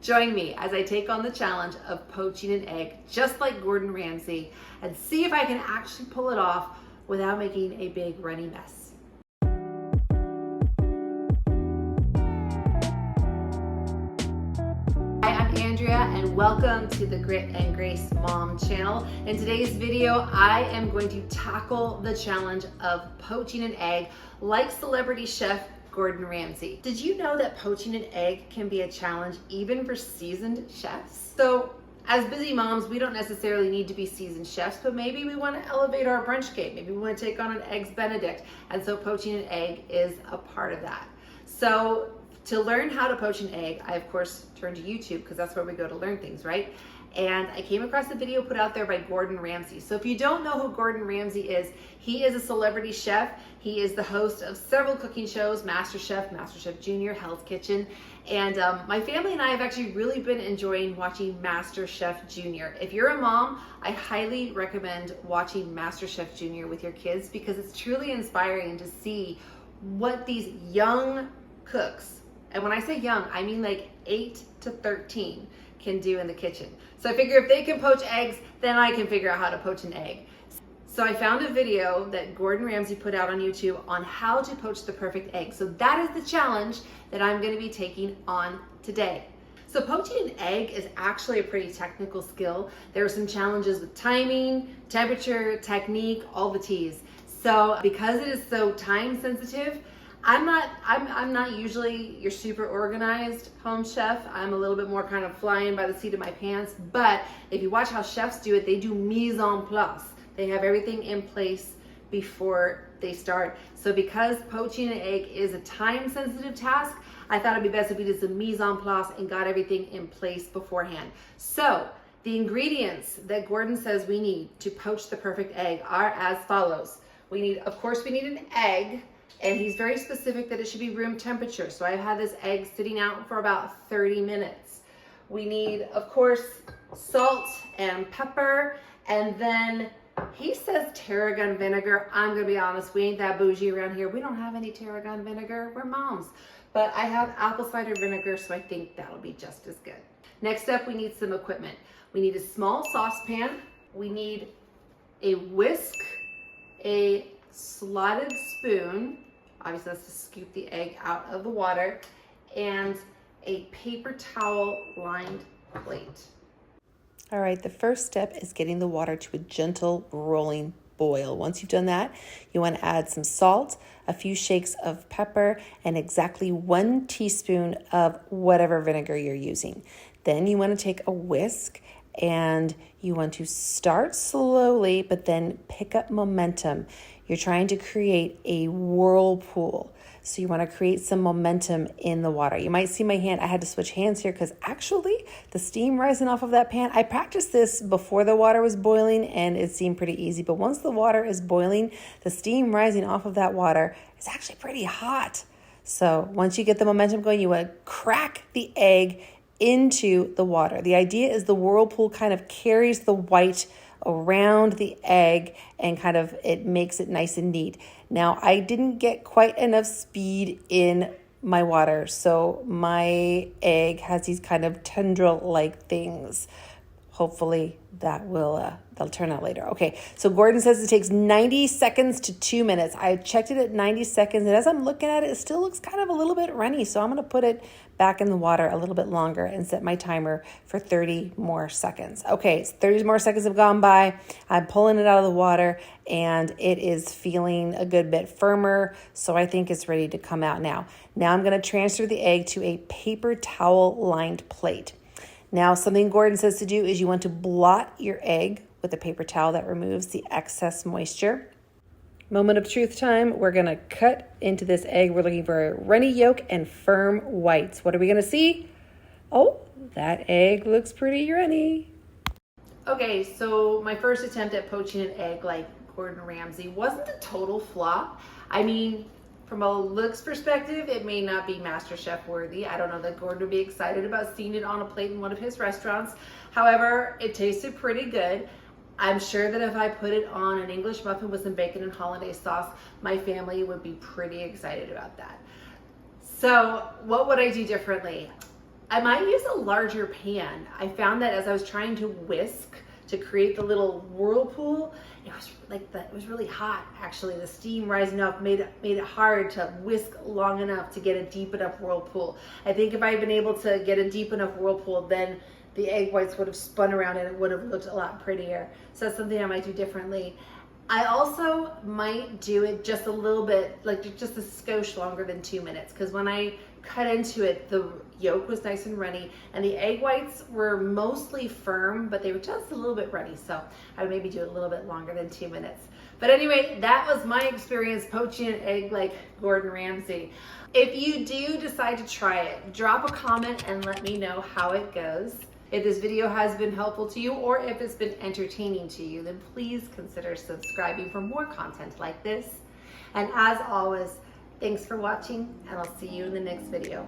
Join me as I take on the challenge of poaching an egg, just like Gordon Ramsay, and see if I can actually pull it off without making a big runny mess. And welcome to the Grit and Grace Mom channel. In today's video, I am going to tackle the challenge of poaching an egg like celebrity chef Gordon Ramsay. Did you know that poaching an egg can be a challenge even for seasoned chefs? So as busy moms, we don't necessarily need to be seasoned chefs, but maybe we want to elevate our brunch game. Maybe we want to take on an Eggs Benedict. And so poaching an egg is a part of that. So to learn how to poach an egg, I of course turned to YouTube because that's where we go to learn things, right? And I came across a video put out there by Gordon Ramsay. So if you don't know who Gordon Ramsay is, he is a celebrity chef. He is the host of several cooking shows, MasterChef, MasterChef Junior, Hell's Kitchen. And my family and I have actually really been enjoying watching MasterChef Junior. If you're a mom, I highly recommend watching MasterChef Junior with your kids because it's truly inspiring to see what these young cooks, and when I say young, I mean like 8 to 13, can do in the kitchen. So I figure if they can poach eggs, then I can figure out how to poach an egg. So I found a video that Gordon Ramsay put out on YouTube on how to poach the perfect egg. So that is the challenge that I'm gonna be taking on today. So poaching an egg is actually a pretty technical skill. There are some challenges with timing, temperature, technique, all the T's. So because it is so time sensitive, I'm not usually your super organized home chef. I'm a little bit more kind of flying by the seat of my pants. But if you watch how chefs do it, they do mise en place. They have everything in place before they start. So because poaching an egg is a time sensitive task, I thought it'd be best if we did some mise en place and got everything in place beforehand. So the ingredients that Gordon says we need to poach the perfect egg are as follows. Of course, we need an egg. And he's very specific that it should be room temperature. So I've had this egg sitting out for about 30 minutes. We need, of course, salt and pepper. And then he says tarragon vinegar. I'm gonna be honest, we ain't that bougie around here. We don't have any tarragon vinegar, we're moms. But I have apple cider vinegar, so I think that'll be just as good. Next up, we need some equipment. We need a small saucepan. We need a whisk, a slotted spoon, obviously that's to scoop the egg out of the water, and a paper towel lined plate. All right, the first step is getting the water to a gentle rolling boil. Once you've done that, you want to add some salt, a few shakes of pepper, and exactly 1 teaspoon of whatever vinegar you're using. Then you want to take a whisk and you want to start slowly, but then pick up momentum. You're trying to create a whirlpool. So you want to create some momentum in the water. You might see my hand. I had to switch hands here because actually the steam rising off of that pan, I practiced this before the water was boiling and it seemed pretty easy. But once the water is boiling, the steam rising off of that water is actually pretty hot. So once you get the momentum going, you want to crack the egg into the water. The idea is the whirlpool kind of carries the white around the egg and kind of it makes it nice and neat. Now I didn't get quite enough speed in my water, so my egg has these kind of tendril-like things. Hopefully that'll turn out later. Okay, so Gordon says it takes 90 seconds to 2 minutes. I checked it at 90 seconds, and as I'm looking at it, it still looks kind of a little bit runny, so I'm gonna put it back in the water a little bit longer and set my timer for 30 more seconds. Okay, so 30 more seconds have gone by. I'm pulling it out of the water, and it is feeling a good bit firmer, so I think it's ready to come out now. Now I'm gonna transfer the egg to a paper towel-lined plate. Now, something Gordon says to do is you want to blot your egg with a paper towel that removes the excess moisture. Moment of truth time. We're going to cut into this egg. We're looking for a runny yolk and firm whites. What are we going to see? Oh, that egg looks pretty runny. Okay, so my first attempt at poaching an egg like Gordon Ramsay wasn't a total flop. I mean, from a looks perspective, it may not be MasterChef worthy. I don't know that Gordon would be excited about seeing it on a plate in one of his restaurants. However, it tasted pretty good. I'm sure that if I put it on an English muffin with some bacon and hollandaise sauce, my family would be pretty excited about that. So what would I do differently? I might use a larger pan. I found that as I was trying to whisk to create the little whirlpool, it was really hot actually. The steam rising up made it hard to whisk long enough to get a deep enough whirlpool. I think if I had been able to get a deep enough whirlpool, then the egg whites would have spun around and it would have looked a lot prettier. So that's something I might do differently. I also might do it just a little bit, like just a skosh longer than 2 minutes, because when I cut into it, the yolk was nice and runny and the egg whites were mostly firm, but they were just a little bit runny. So I would maybe do it a little bit longer than 2 minutes. But anyway, that was my experience poaching an egg like Gordon Ramsay. If you do decide to try it, drop a comment and let me know how it goes. If this video has been helpful to you or if it's been entertaining to you, then please consider subscribing for more content like this. And as always, thanks for watching, and I'll see you in the next video.